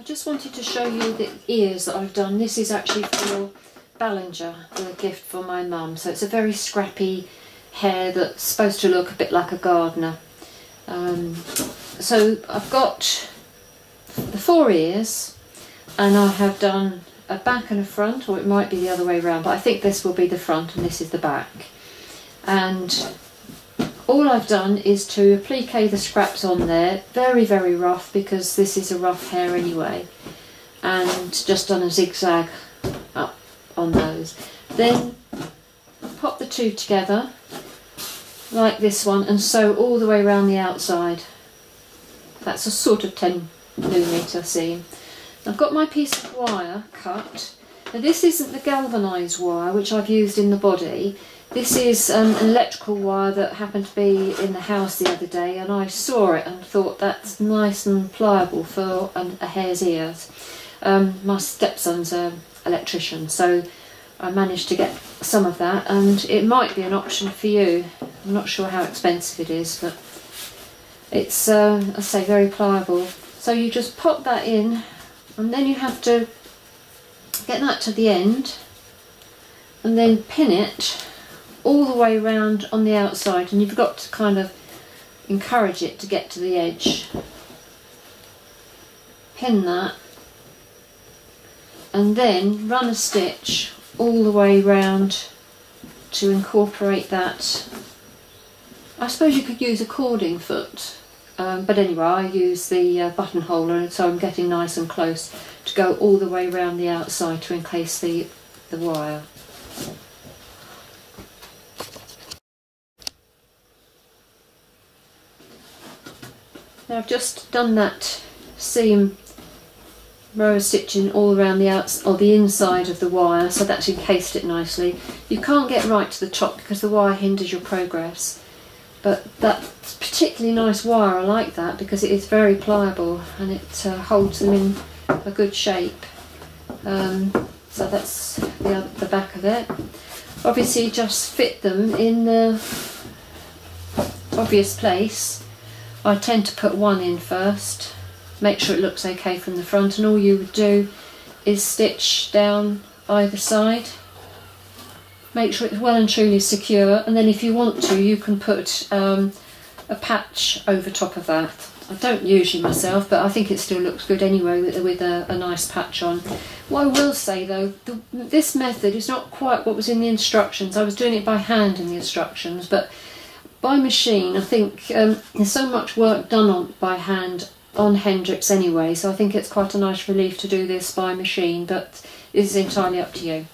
just wanted to show you the ears that I've done. This is actually for Ballinger, the gift for my mum. So it's a very scrappy hare that's supposed to look a bit like a gardener. So I've got the 4 ears, and I have done a back and a front, or it might be the other way around, but I think this will be the front and this is the back. And all I've done is to applique the scraps on there, very rough, because this is a rough hare anyway, and just done a zigzag up on those. Then pop the 2 together like this one and sew all the way around the outside. That's a sort of 10mm seam. I've got my piece of wire cut. Now this isn't the galvanised wire which I've used in the body. This is an electrical wire that happened to be in the house the other day, and I saw it and thought that's nice and pliable for a hare's ears. My stepson's an electrician, so I managed to get some of that, and it might be an option for you. I'm not sure how expensive it is, but it's, I say, very pliable. So you just pop that in, and then you have to get that to the end and then pin it all the way round on the outside, and you've got to kind of encourage it to get to the edge. Pin that and then run a stitch all the way round to incorporate that. I suppose you could use a cording foot, but anyway, I use the buttonhole, and so I'm getting nice and close to go all the way around the outside to encase the wire. Now I've just done that seam row of stitching all around the outside or the inside of the wire, so that's encased it nicely. You can't get right to the top because the wire hinders your progress, but that's particularly nice wire. I like that because it is very pliable and it holds them in a good shape. So that's the back of it. Obviously just fit them in the obvious place. I tend to put one in first, make sure it looks okay from the front, and all you would do is stitch down either side. Make sure it's well and truly secure, and then if you want to you can put a patch over top of that. I don't usually myself, but I think it still looks good anyway with a nice patch on. What I will say though, this method is not quite what was in the instructions. I was doing it by hand in the instructions, but by machine I think there's so much work done by hand on Hendricks anyway, so I think it's quite a nice relief to do this by machine, but it's entirely up to you.